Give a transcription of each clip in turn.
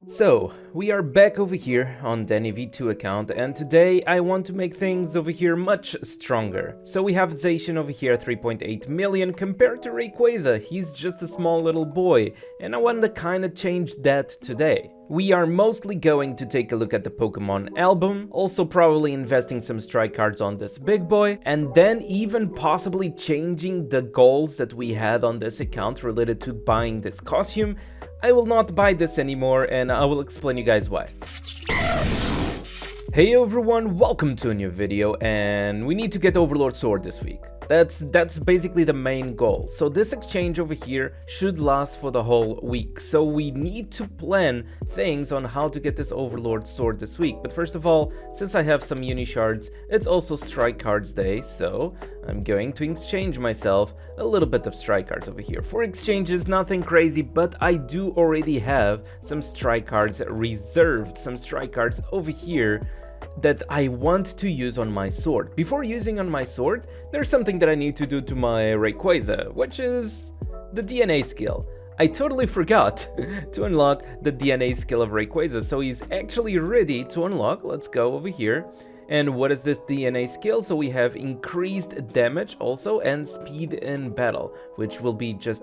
So, we are back over here on Danyv2 account, and today I want to make things over here much stronger. So we have Zacian over here 3.8 million compared to Rayquaza. He's just a small little boy, and I want to kinda change that today. We are mostly going to take a look at the Pokemon album, also probably investing some strike cards on this big boy, and then even possibly changing the goals that we had on this account related to buying this costume. I will not buy this anymore, and I will explain you guys why. Hey everyone, welcome to a new video, and we need to get Overlord Sword this week. That's basically the main goal. So this exchange over here should last for the whole week. So we need to plan things on how to get this Overlord Sword this week. But first of all, since I have some uni shards, it's also strike cards day. So I'm going to exchange myself a little bit of strike cards over here. For exchanges, nothing crazy, but I do already have some strike cards reserved. Some strike cards over here that I want to use on my sword. Before using on my sword, there's something that I need to do to my Rayquaza, which is the DNA skill. I totally forgot to unlock the DNA skill of Rayquaza, so he's actually ready to unlock. Let's go over here. And what is this DNA skill? So we have increased damage also and speed in battle, which will be just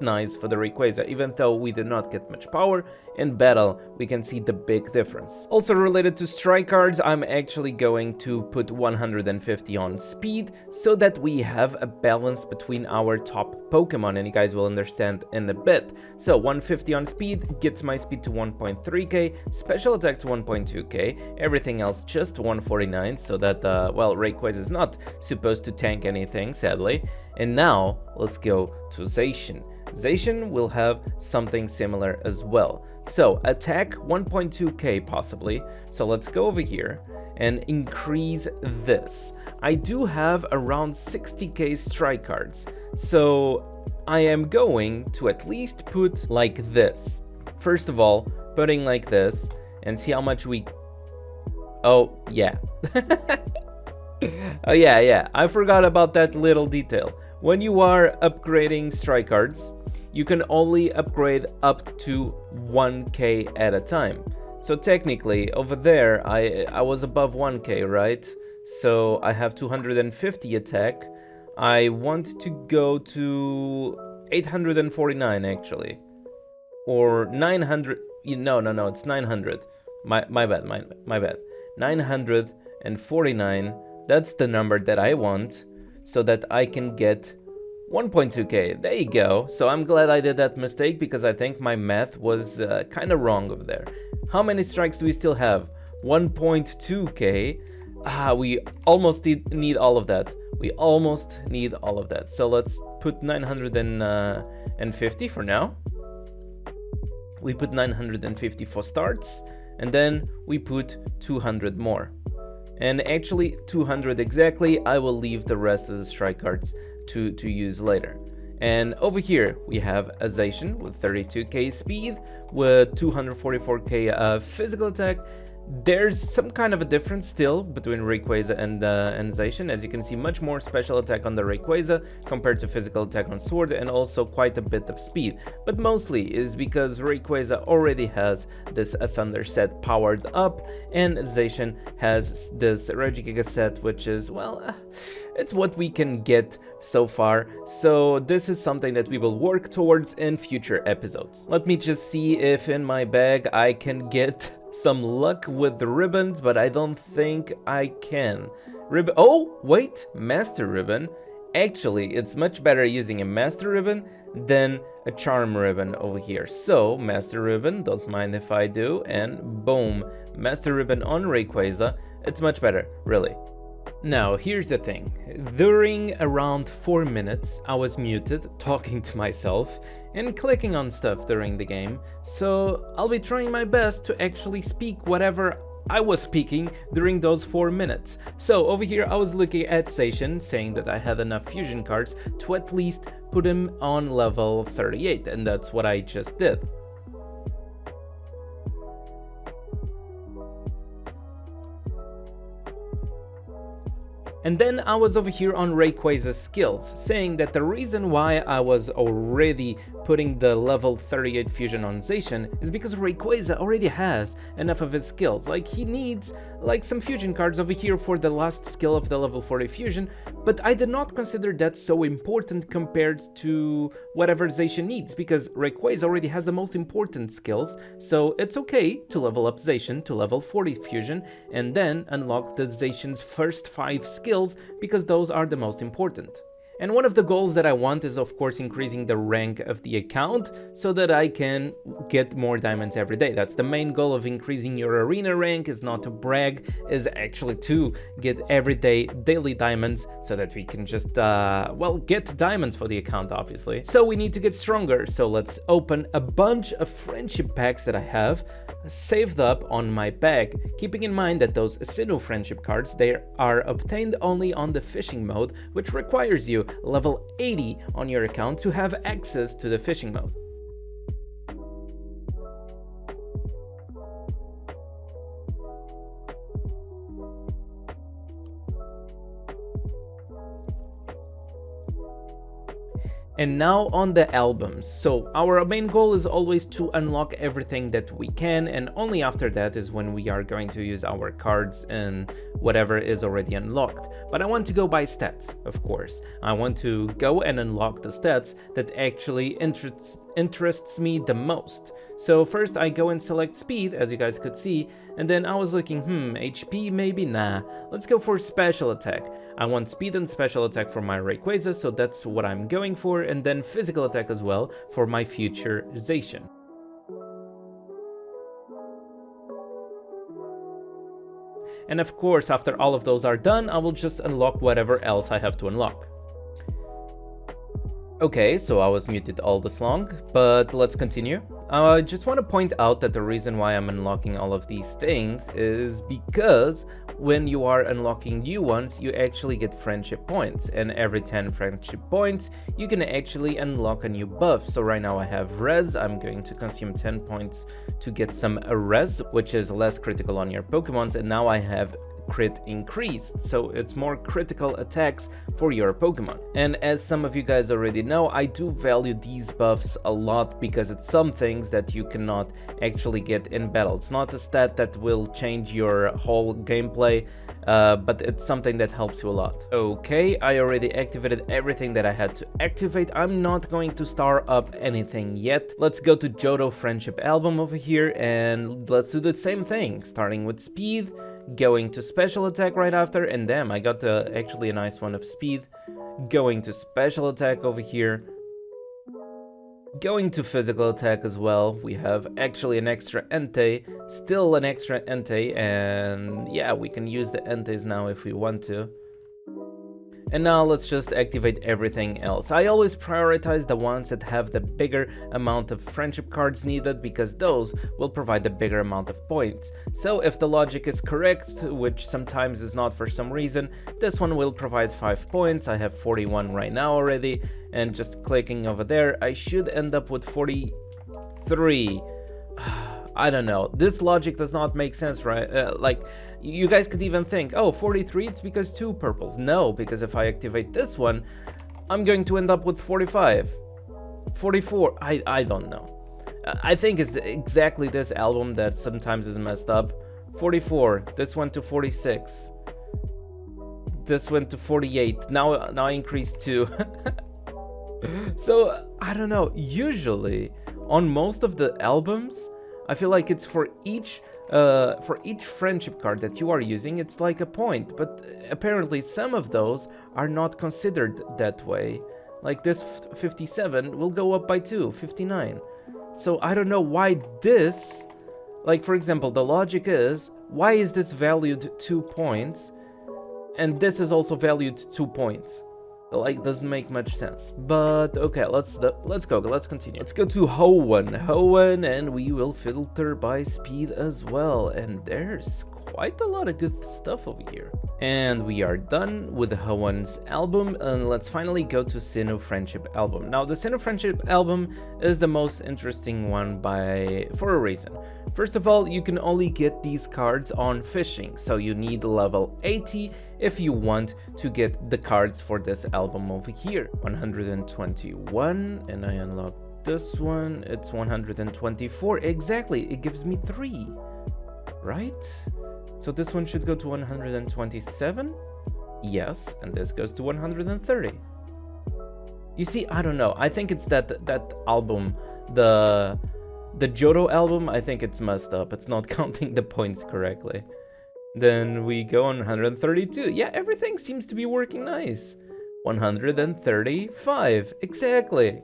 nice for the Rayquaza. Even though we did not get much power in battle, we can see the big difference. Also related to strike cards, I'm actually going to put 150 on speed so that we have a balance between our top Pokemon, and you guys will understand in a bit. So 150 on speed gets my speed to 1.3k, special attack to 1.2k, everything else just 149, so that, well, Rayquaza is not supposed to tank anything, sadly. And now, let's go to Zacian. Zacian will have something similar as well. So, attack 1.2k possibly. So let's go over here and increase this. I do have around 60k strike cards, so I am going to at least put like this. First of all, putting like this, and see how much we... Oh, yeah. Oh, yeah, I forgot about that little detail. When you are upgrading strike cards, you can only upgrade up to 1k at a time. So technically, over there, I was above 1k, right? So I have 250 attack. I want to go to 849, actually. Or 900... No, it's 900. My bad. 949, that's the number that I want, so that I can get 1.2k. There you go. So I'm glad I did that mistake, because I think my math was kind of wrong over there. How many strikes do we still have? 1.2k. We almost need all of that. We almost need all of that. So let's put 950 for now. We put 950 for starts, and then we put 200 more. And actually 200 exactly. I will leave the rest of the strike cards to use later. And over here we have a Zacian with 32k speed, with 244k physical attack. There's some kind of a difference still between Rayquaza and Zacian. As you can see, much more special attack on the Rayquaza compared to physical attack on Sword, and also quite a bit of speed. But mostly is because Rayquaza already has this Thunder set powered up, and Zacian has this Regigiga set, which is, well, it's what we can get so far. So this is something that we will work towards in future episodes. Let me just see if in my bag I can get some luck with the ribbons, but I don't think I can. Oh, wait, Master Ribbon. Actually, it's much better using a Master Ribbon than a Charm Ribbon over here. So, Master Ribbon, don't mind if I do, and boom, Master Ribbon on Rayquaza. It's much better, really. Now, here's the thing. During around 4 minutes, I was muted, talking to myself, and clicking on stuff during the game, so I'll be trying my best to actually speak whatever I was speaking during those 4 minutes. So over here I was looking at Zacian, saying that I had enough fusion cards to at least put him on level 38, and that's what I just did. And then I was over here on Rayquaza's skills, saying that the reason why I was already putting the level 38 fusion on Zacian is because Rayquaza already has enough of his skills. Like, he needs like some fusion cards over here for the last skill of the level 40 fusion, but I did not consider that so important compared to whatever Zacian needs, because Rayquaza already has the most important skills, so it's okay to level up Zacian to level 40 fusion and then unlock the Zacian's first 5 skills, because those are the most important. And one of the goals that I want is, of course, increasing the rank of the account so that I can get more diamonds every day. That's the main goal of increasing your arena rank, is not to brag, is actually to get everyday daily diamonds so that we can just, well, get diamonds for the account, obviously. So we need to get stronger. So let's open a bunch of friendship packs that I have saved up on my bag, keeping in mind that those Sinnoh friendship cards, they are obtained only on the fishing mode, which requires you level 80 on your account to have access to the fishing mode. And now on the albums. So our main goal is always to unlock everything that we can, and only after that is when we are going to use our cards and whatever is already unlocked. But I want to go by stats, of course. I want to go and unlock the stats that actually interests me the most. So first I go and select speed, as you guys could see, and then I was looking, HP maybe, nah, let's go for special attack. I want speed and special attack for my Rayquaza, so that's what I'm going for, and then physical attack as well for my future Zacian. And of course, after all of those are done, I will just unlock whatever else I have to unlock. Okay, so I was muted all this long, but let's continue. I just want to point out that the reason why I'm unlocking all of these things is because when you are unlocking new ones, you actually get friendship points, and every 10 friendship points, you can actually unlock a new buff. So right now I have Res. I'm going to consume 10 points to get some Res, which is less critical on your Pokemons, and now I have crit increased, so it's more critical attacks for your Pokemon. And as some of you guys already know, I do value these buffs a lot because it's some things that you cannot actually get in battle. It's not a stat that will change your whole gameplay, but it's something that helps you a lot. Okay, I already activated everything that I had to activate. I'm not going to star up anything yet. Let's go to Johto Friendship Album over here and let's do the same thing, starting with speed, going to special attack right after, and damn, I got actually a nice one of speed, going to special attack over here, going to physical attack as well. We have actually an extra Entei, still an extra Entei, and yeah, we can use the Enteis now if we want to. And now let's just activate everything else. I always prioritize the ones that have the bigger amount of friendship cards needed, because those will provide the bigger amount of points. So if the logic is correct, which sometimes is not for some reason, this one will provide 5 points. I have 41 right now already, and just clicking over there, I should end up with 43. I don't know, this logic does not make sense, right? Like, you guys could even think, oh, 43, it's because 2 purples. No, because if I activate this one, I'm going to end up with 45, 44, I don't know. I think it's exactly this album that sometimes is messed up. 44, this went to 46, this went to 48, now I increased to... So, I don't know, usually, on most of the albums, I feel like it's for each friendship card that you are using, it's like a point, but apparently some of those are not considered that way. Like this 57 will go up by 2, 59. So I don't know why this, like for example, the logic is, why is this valued 2 points and this is also valued 2 points? Like, doesn't make much sense. But okay, let's continue. Let's go to Hoenn, and we will filter by speed as well. And there's quite a lot of good stuff over here. And we are done with Hoenn's album, and let's finally go to Sinnoh Friendship Album. Now, the Sinnoh Friendship Album is the most interesting one for a reason. First of all, you can only get these cards on fishing, so you need level 80 if you want to get the cards for this album over here. 121, and I unlocked this one, it's 124. Exactly, it gives me 3, right? So this one should go to 127. Yes, and this goes to 130. You see, I don't know. I think it's that album, the Johto album. I think it's messed up. It's not counting the points correctly. Then we go on 132. Yeah, everything seems to be working nice. 135. Exactly.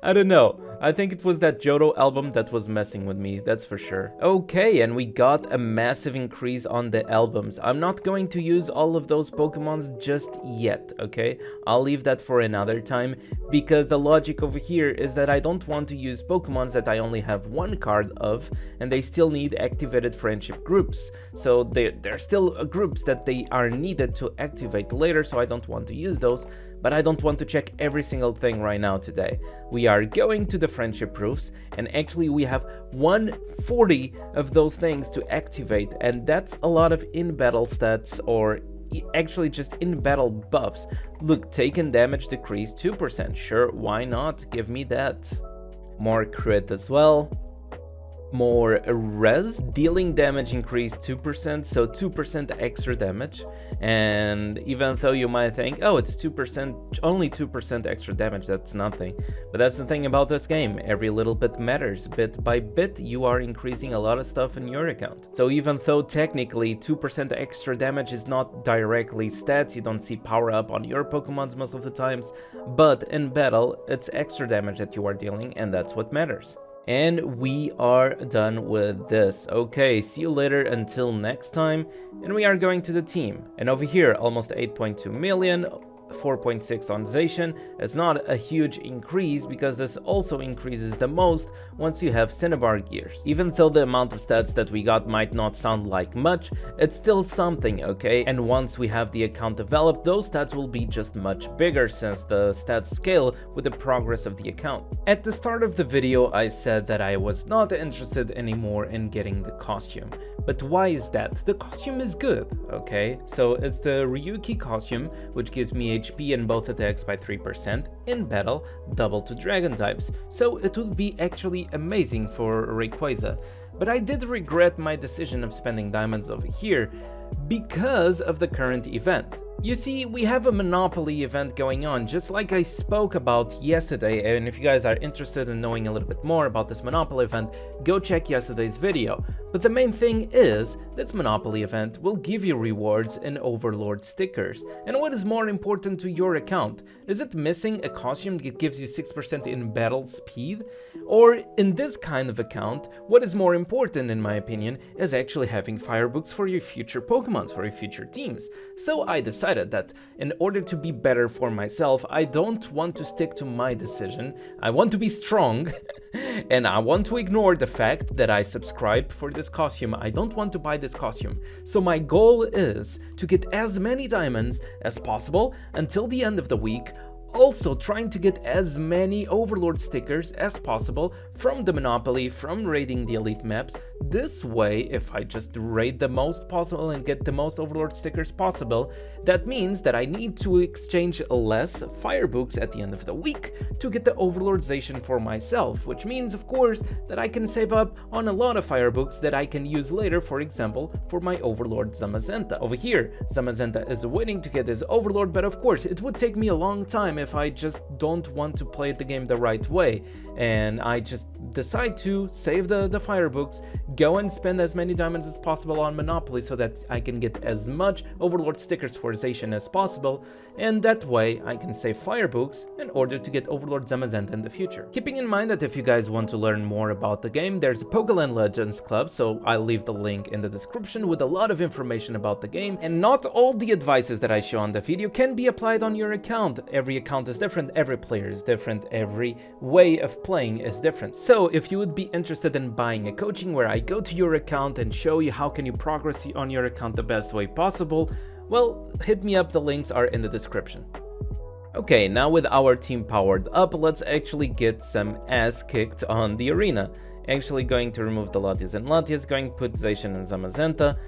I don't know. I think it was that Johto album that was messing with me, that's for sure. Okay, and we got a massive increase on the albums. I'm not going to use all of those Pokemons just yet, okay? I'll leave that for another time, because the logic over here is that I don't want to use Pokemons that I only have 1 card of, and they still need activated friendship groups. So they're still groups that they are needed to activate later, so I don't want to use those. But I don't want to check every single thing right now today. We are going to the friendship proofs, and actually we have 140 of those things to activate, and that's a lot of in-battle stats, or actually just in-battle buffs. Look, taken damage decrease 2%, sure, why not? Give me that. More crit as well. More res, dealing damage increased 2%, so 2% extra damage. And even though you might think, oh, it's 2%, only 2% extra damage, that's nothing. But that's the thing about this game, every little bit matters. Bit by bit, you are increasing a lot of stuff in your account. So even though technically 2% extra damage is not directly stats, you don't see power up on your Pokemons most of the times, but in battle, it's extra damage that you are dealing, and that's what matters. And we are done with this. Okay, see you later until next time. And we are going to the team. And over here, almost 8.2 million, 4.6 on Zacian. It's not a huge increase because this also increases the most once you have Cinnabar gears. Even though the amount of stats that we got might not sound like much, it's still something, okay? And once we have the account developed, those stats will be just much bigger since the stats scale with the progress of the account. At the start of the video, I said that I was not interested anymore in getting the costume. But why is that? The costume is good, okay? So it's the Ryuki costume, which gives me HP and both attacks by 3%, in battle, double to dragon types, so it would be actually amazing for Rayquaza. But I did regret my decision of spending diamonds over here because of the current event. You see, we have a Monopoly event going on, just like I spoke about yesterday, and if you guys are interested in knowing a little bit more about this Monopoly event, go check yesterday's video. But the main thing is, this Monopoly event will give you rewards in Overlord stickers. And what is more important to your account? Is it missing a costume that gives you 6% in battle speed? Or in this kind of account, what is more important in my opinion is actually having firebooks for your future Pokemons, for your future teams. So I decided that in order to be better for myself, I don't want to stick to my decision. I want to be strong and I want to ignore the fact that I subscribed for this costume. I don't want to buy this costume. So my goal is to get as many diamonds as possible until the end of the week. Also trying to get as many Overlord stickers as possible from the Monopoly, from raiding the elite maps. This way, if I just raid the most possible and get the most Overlord stickers possible, that means that I need to exchange less firebooks at the end of the week to get the Overlordization for myself, which means, of course, that I can save up on a lot of firebooks that I can use later, for example, for my Overlord Zamazenta. Over here, Zamazenta is waiting to get his Overlord, but of course, it would take me a long time if I just don't want to play the game the right way, and I just decide to save the firebooks, go and spend as many diamonds as possible on Monopoly so that I can get as much Overlord stickers for Zacian as possible, and that way I can save firebooks in order to get Overlord Zamazenta in the future. Keeping in mind that if you guys want to learn more about the game, there's a Pokeland Legends Club, so I'll leave the link in the description with a lot of information about the game, and not all the advices that I show on the video can be applied on your account. Every account is different, every player is different, every way of playing is different. So if you would be interested in buying a coaching where I go to your account and show you how can you progress on your account the best way possible, well, hit me up, the links are in the description. Okay, now with our team powered up, let's actually get some ass kicked on the arena. Actually going to remove the Latias and Latias, going to put Zacian and Zamazenta.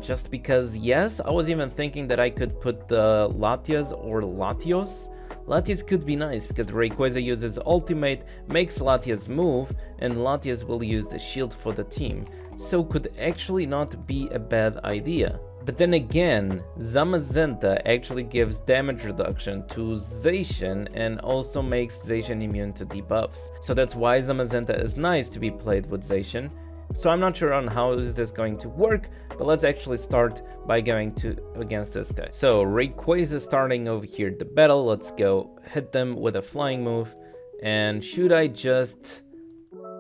Just because, yes, I was even thinking that I could put the Latias or Latios, Latias could be nice because Rayquaza uses ultimate, makes Latias move, and Latias will use the shield for the team, so could actually not be a bad idea. But then again, Zamazenta actually gives damage reduction to Zacian and also makes Zacian immune to debuffs. So that's why Zamazenta is nice to be played with Zacian. So I'm not sure on how is this going to work, but let's actually start by going against this guy. So Rayquaza starting over here the battle. Let's go hit them with a flying move. And should I just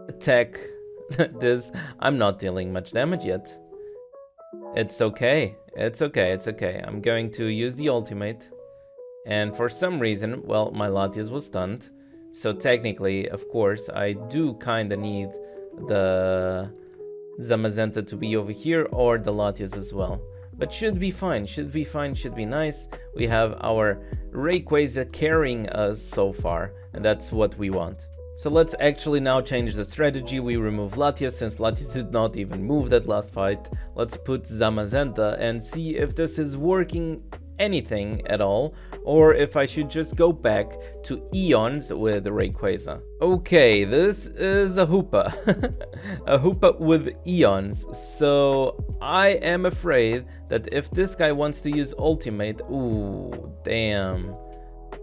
attack this? I'm not dealing much damage yet. It's okay. It's okay. It's okay. I'm going to use the ultimate. And for some reason, well, my Latias was stunned. So technically, of course, I do kind of need the Zamazenta to be over here or the Latias as well. But should be fine. Should be fine. Should be nice. We have our Rayquaza carrying us so far. And that's what we want. So let's actually now change the strategy. We remove Latias since Latias did not even move that last fight. Let's put Zamazenta and see if this is working anything at all, or if I should just go back to Eons with Rayquaza. Okay, this is a Hoopa. A Hoopa with Eons. So I am afraid that if this guy wants to use ultimate, ooh, damn.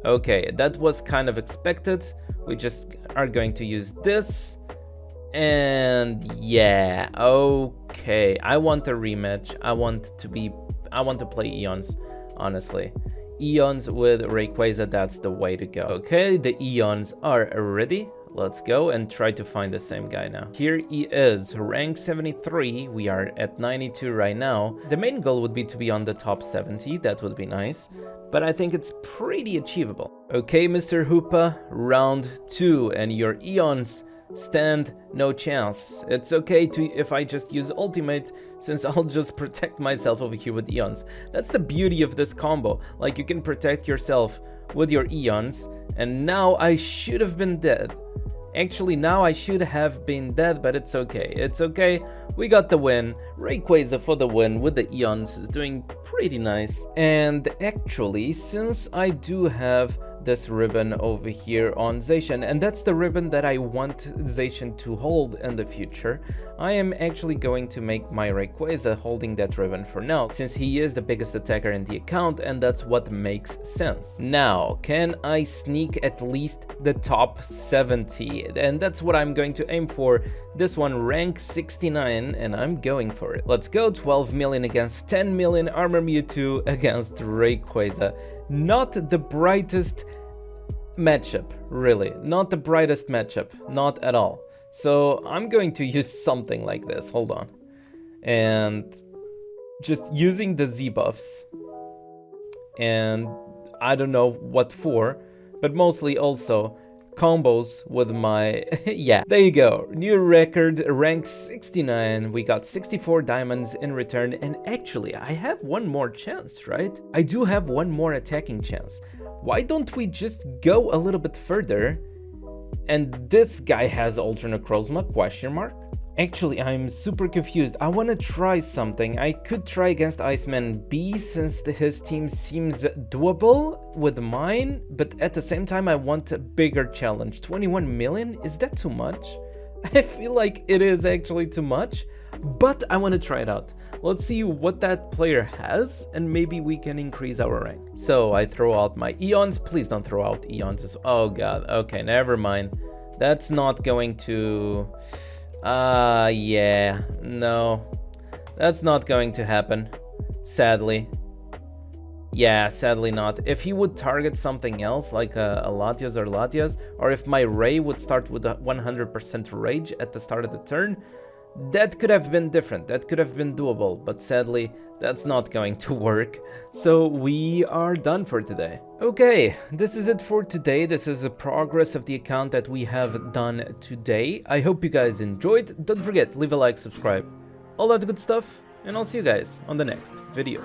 Okay, that was kind of expected. We just are going to use this. And yeah, okay. I want a rematch. I want to play Eons, honestly. Eons with Rayquaza, that's the way to go. Okay, the Eons are ready. Let's go and try to find the same guy now. Here he is, rank 73. We are at 92 right now. The main goal would be to be on the top 70. That would be nice. But I think it's pretty achievable. Okay, Mr. Hoopa, round 2, and your Eons stand no chance. It's okay if I just use ultimate, since I'll just protect myself over here with Eons. That's the beauty of this combo. Like, you can protect yourself with your Eons, and now I should have been dead. Actually, now I should have been dead, but it's okay. It's okay. We got the win. Rayquaza for the win with the Eons is doing pretty nice. And actually, since I do have this ribbon over here on Zacian, and that's the ribbon that I want Zacian to hold in the future, I am actually going to make my Rayquaza holding that ribbon for now, since he is the biggest attacker in the account, and that's what makes sense. Now, can I sneak at least the top 70? And that's what I'm going to aim for. This one, rank 69, and I'm going for it. Let's go. 12 million against 10 million Armor Mewtwo against Rayquaza. Not the brightest matchup, really. Not the brightest matchup. Not at all. So I'm going to use something like this. Hold on. And just using the Z buffs. And I don't know what for, but mostly also combos with my yeah, there you go, new record, rank 69. We got 64 diamonds in return, and actually I have one more chance, right? I do have one more attacking chance. Why don't we just go a little bit further? And this guy has Ultra Necrozma, question mark? Actually, I'm super confused. I want to try something. I could try against Iceman B since his team seems doable with mine, but at the same time I want a bigger challenge. 21 million? Is that too much? I feel like it is actually too much, but I want to try it out. Let's see what that player has, and maybe we can increase our rank. So I throw out my Eons. Please don't throw out Eons as well. Oh god, okay, never mind. That's not going to... yeah, no, that's not going to happen, sadly. Yeah, sadly not. If he would target something else, like a Latias or Latias, or if my Ray would start with a 100% rage at the start of the turn, that could have been different, that could have been doable, but sadly, that's not going to work. So we are done for today. Okay, this is it for today. This is the progress of the account that we have done today. I hope you guys enjoyed. Don't forget, leave a like, subscribe, all that good stuff, and I'll see you guys on the next video.